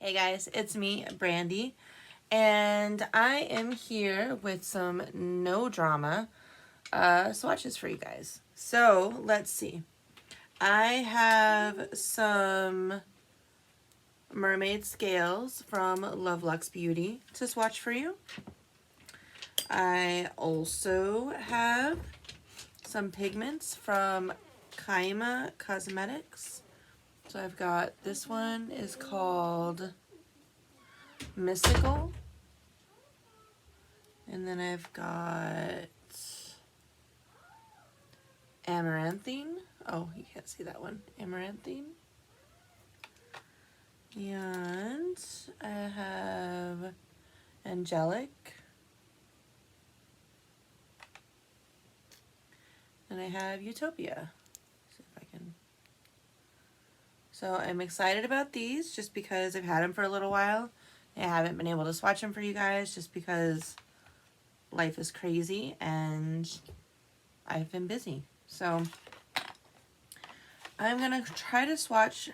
Hey guys, it's me, Brandy, and I am here with some no drama swatches for you guys. So let's see. I have some Mermaid scales from Lovelux Beauty to swatch for you. I also have some pigments from Kaima Cosmetics. So I've got, this one is called Mystical. And then I've got Amaranthine. Oh, you can't see that one. Amaranthine. And I have Angelic. And I have Utopia. See if I can. So I'm excited about these just because I've had them for a little while. I haven't been able to swatch them for you guys just because life is crazy and I've been busy. So I'm going to try to swatch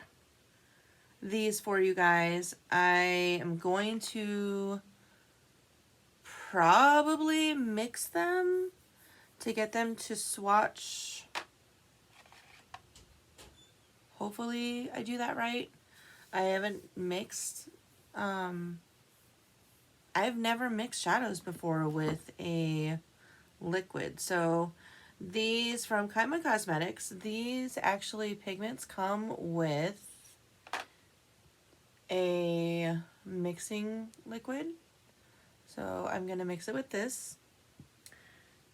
these for you guys. I am going to probably mix them to get them to swatch. Hopefully I do that right. I haven't mixed, I've never mixed shadows before with a liquid. So these from Kaima Cosmetics, these actually pigments come with a mixing liquid. So I'm going to mix it with this.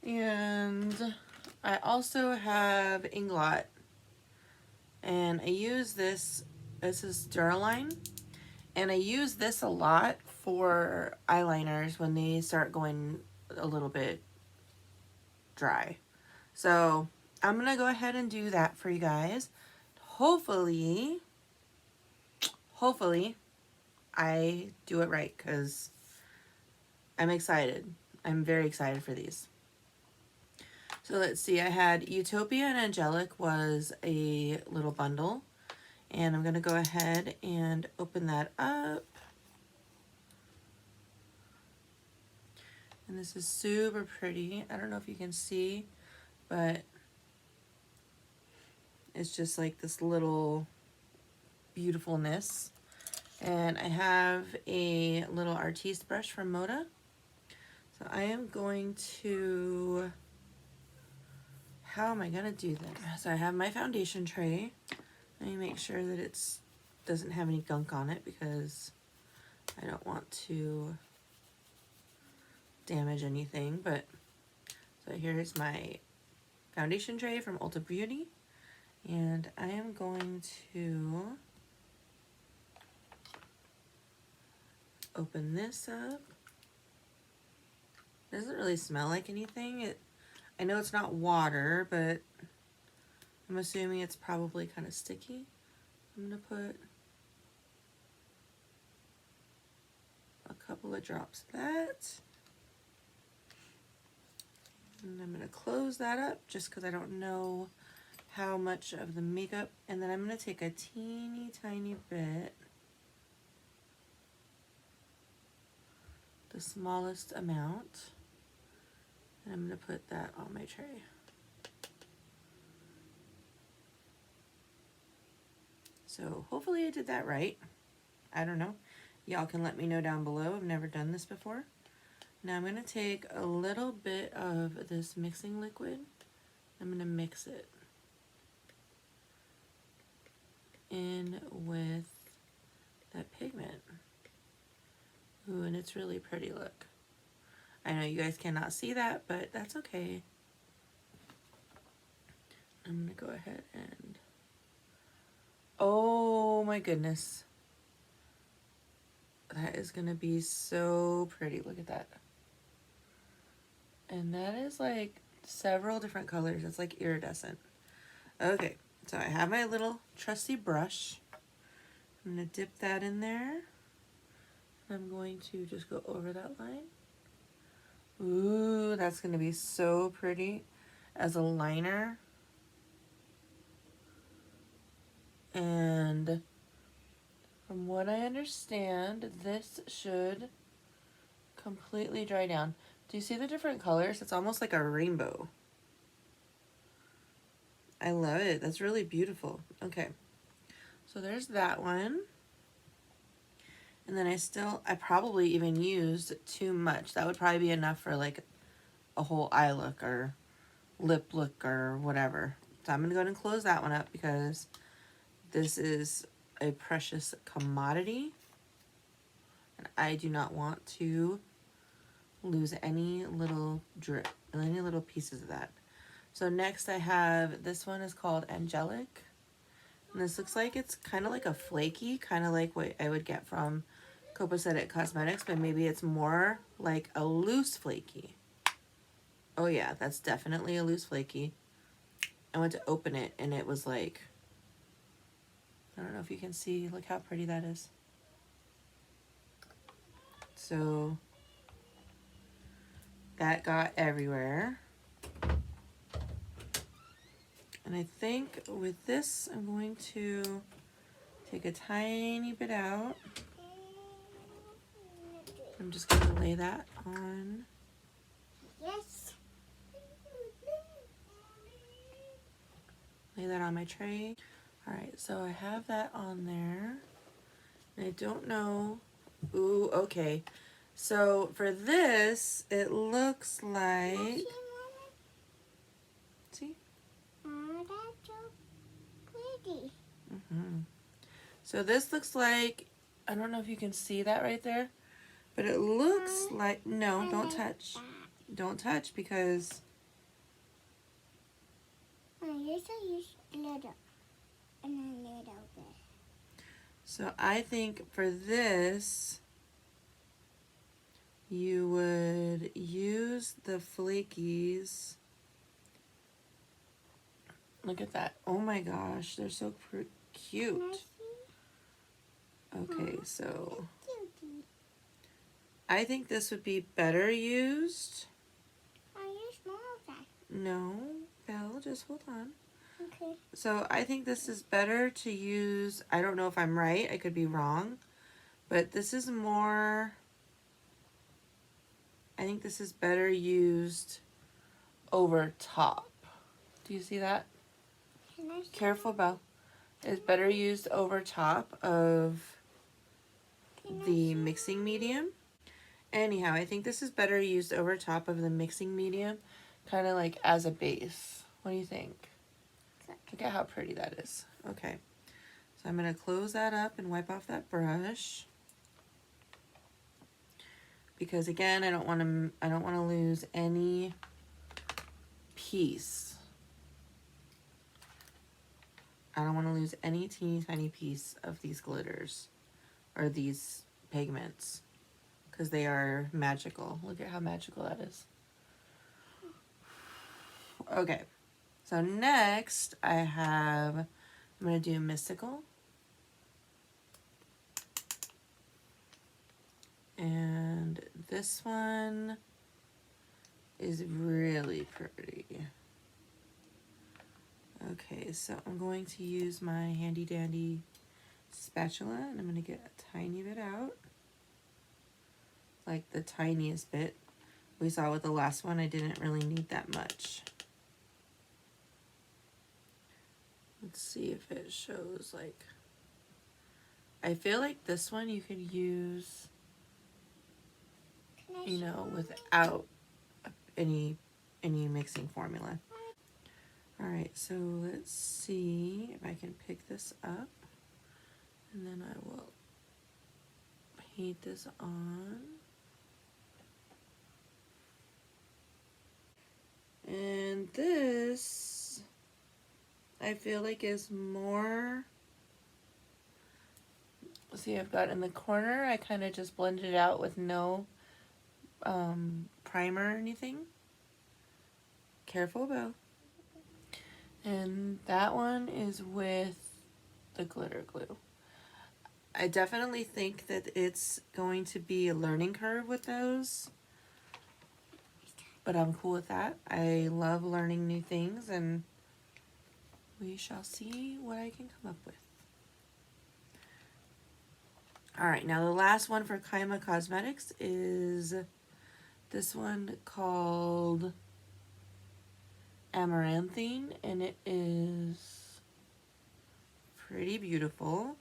And I also have Inglot. And I use this is Duraline. And I use this a lot for eyeliners when they start going a little bit dry. So I'm going to go ahead and do that for you guys. Hopefully I do it right because I'm excited. I'm very excited for these. So let's see, I had Utopia and Angelic was a little bundle. And I'm going to go ahead and open that up. And this is super pretty. I don't know if you can see, but it's just like this little beautifulness. And I have a little artiste brush from Moda. So I am going to, how am I going to do this? So I have my foundation tray. Let me make sure that it doesn't have any gunk on it because I don't want to damage anything. But so here's my foundation tray from Ulta Beauty. And I am going to open this up. It doesn't really smell like anything. I know it's not water, but I'm assuming it's probably kind of sticky. I'm going to put a couple of drops of that. And I'm going to close that up just because I don't know how much of the makeup. And then I'm going to take a teeny tiny bit, the smallest amount, and I'm going to put that on my tray. So hopefully I did that right. I don't know. Y'all can let me know down below. I've never done this before. Now I'm going to take a little bit of this mixing liquid. I'm going to mix it in with that pigment. Ooh, and it's really pretty, look. I know you guys cannot see that, but that's okay. I'm going to go ahead and, oh my goodness. That is going to be so pretty. Look at that. And that is like several different colors. It's like iridescent. Okay, so I have my little trusty brush. I'm going to dip that in there. I'm going to just go over that line. Ooh, that's going to be so pretty as a liner. And from what what I understand, this should completely dry down. Do you see the different colors? It's almost like a rainbow. I love it. That's really beautiful. Okay. So there's that one. And then I probably even used too much. That would probably be enough for like a whole eye look or lip look or whatever. So I'm going to go ahead and close that one up because this is a precious commodity. And I do not want to lose any little drip, any little pieces of that. So next I have, this one is called Angelic. And this looks like it's kind of like a flaky, kind of like what I would get from Cosmetics, but maybe it's more like a loose flaky. Oh yeah, that's definitely a loose flaky. I went to open it and it was like, I don't know if you can see, look how pretty that is. So that got everywhere. And I think with this, I'm going to take a tiny bit out. I'm just going to lay that on. Yes. Lay that on my tray. All right, so I have that on there. And I don't know. Ooh, okay. So for this, it looks like. See? Oh, that's so pretty. So this looks like, I don't know if you can see that right there, but it looks like, no, don't touch. Don't touch because. I used to use glitter and a little bit. So I think for this, you would use the flakies. Look at that. Oh my gosh, they're so cute. Okay, so I think this would be better used. I use more of that. No, Belle, just hold on. Okay. So I think this is better to use, I don't know if I'm right, I could be wrong, but this is more, I think this is better used over top. Do you see that? Careful, Belle. It's better used over top of the mixing medium. Anyhow, I think this is better used over top of the mixing medium, kind of like as a base. What do you think? Look at how pretty that is. Okay, so I'm going to close that up and wipe off that brush. Because again, I don't want to lose any piece. I don't want to lose any teeny tiny piece of these glitters or these pigments because they are magical. Look at how magical that is. Okay, so next I'm going to do Mystical. And this one is really pretty. Okay, so I'm going to use my handy dandy spatula and I'm going to get a tiny bit out. Like the tiniest bit. We saw with the last one, I didn't really need that much. Let's see if it shows like, I feel like this one you could use, you know, without any mixing formula. All right, so let's see if I can pick this up and then I will paint this on. And this, I feel like is more, see, I've got in the corner, I kind of just blended it out with no primer or anything. Careful, Beau. And that one is with the glitter glue. I definitely think that it's going to be a learning curve with those, but I'm cool with that. I love learning new things and we shall see what I can come up with. All right, now the last one for Kaima Cosmetics is this one called Amaranthine, and it is pretty beautiful.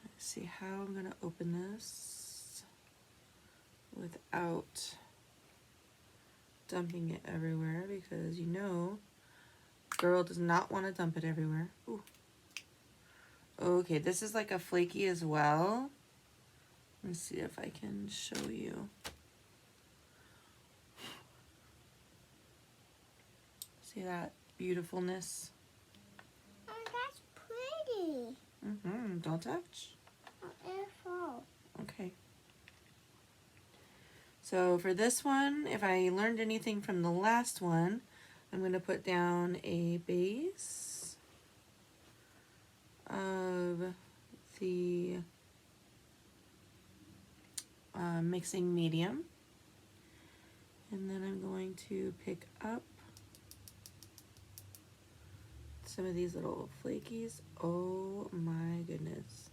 Let's see how I'm going to open this without dumping it everywhere, because you know, girl does not want to dump it everywhere. Ooh. Okay, this is like a flaky as well. Let's see if I can show you. See that beautifulness? Oh, that's pretty. Don't touch. Oh, careful. Okay. So for this one, if I learned anything from the last one, I'm going to put down a base of the mixing medium. And then I'm going to pick up some of these little flakies. Oh my goodness.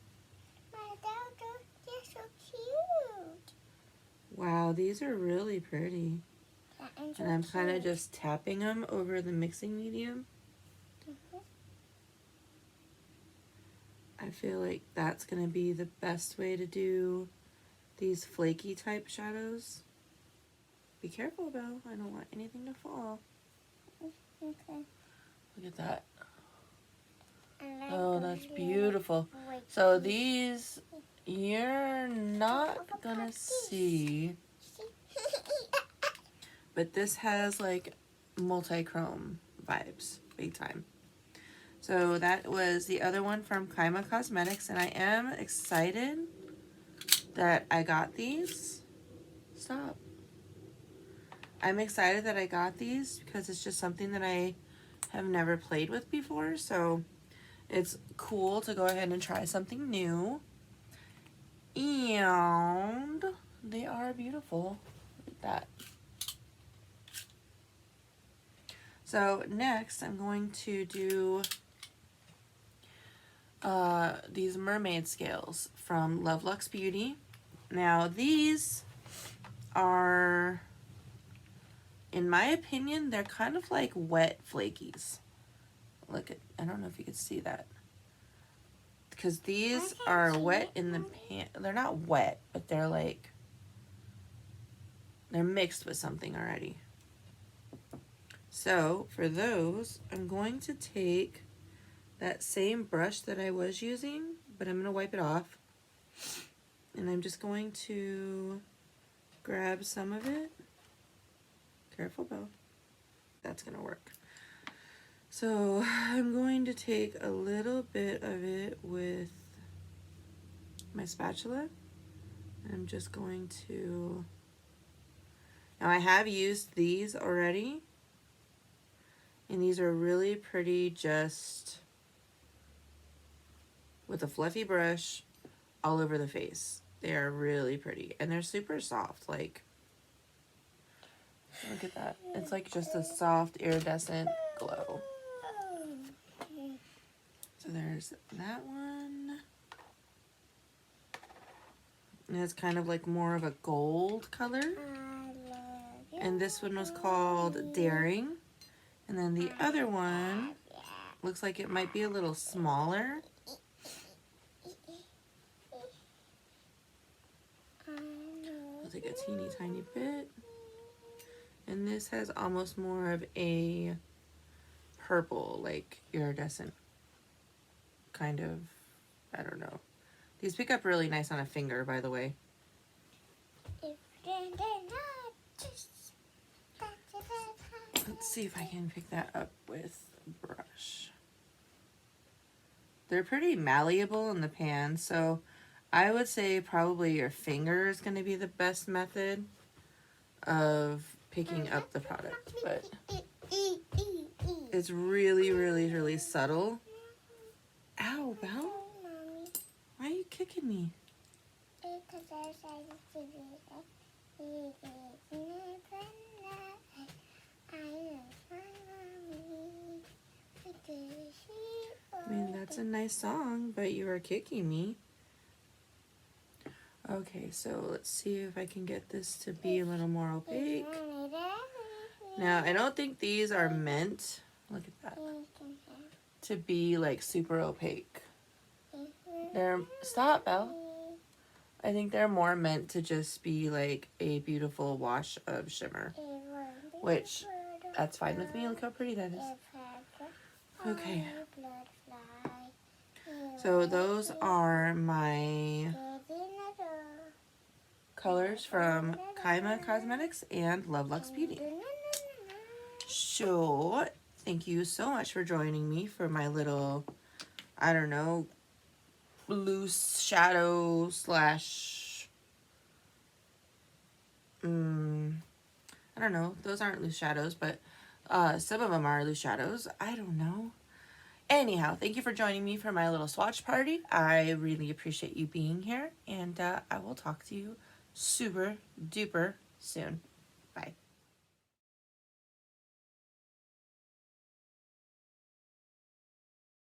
My daughter, they're so cute. Wow, these are really pretty. Yeah, and so And I'm kind of cute. just tapping them over the mixing medium. I feel like that's going to be the best way to do these flaky type shadows. Be careful, Belle. I don't want anything to fall. Okay. Look at that. I like Oh, the that's little beautiful. white So piece. these, you're not going to see, but this has like multi-chrome vibes, big time. So that was the other one from Kaima Cosmetics, and I am excited that I got these. Stop. I'm excited that I got these because it's just something that I have never played with before, so it's cool to go ahead and try something new. And they are beautiful. Look at that. So next I'm going to do these Mermaid scales from Lovelux Beauty. Now these are, in my opinion, they're kind of like wet flakies. Look at, I don't know if you could see that. Because these are wet in the pan. They're not wet, but they're like, they're mixed with something already. So for those, I'm going to take that same brush that I was using, but I'm going to wipe it off. And I'm just going to grab some of it. Careful, Beau. That's going to work. So I'm going to take a little bit of it with my spatula. I'm just going to, now I have used these already, and these are really pretty just with a fluffy brush all over the face. They are really pretty, and they're super soft. Like, look at that. It's like just a soft iridescent glow. So there's that one. And it's kind of like more of a gold color. And this one was called Daring. And then the other one looks like it might be a little smaller. I'll take a teeny tiny bit. And this has almost more of a purple, like iridescent kind of, I don't know. These pick up really nice on a finger, by the way. Let's see if I can pick that up with a brush. They're pretty malleable in the pan, so I would say probably your finger is going to be the best method of picking up the product, but it's really, really, really subtle. Ow, Belle. Why are you kicking me? I mean, It's a nice song, but you are kicking me. Okay, so let's see if I can get this to be a little more opaque. Now, I don't think these are meant, look at that, to be like super opaque. Stop, Belle. I think they're more meant to just be like a beautiful wash of shimmer, which that's fine with me. Look how pretty that is. Okay. So those are my colors from Kaima Cosmetics and Lovelux Beauty. So, thank you so much for joining me for my little, I don't know, loose shadow slash, I don't know, those aren't loose shadows, but some of them are loose shadows. I don't know. Anyhow, thank you for joining me for my little swatch party. I really appreciate you being here, and I will talk to you super duper soon. Bye.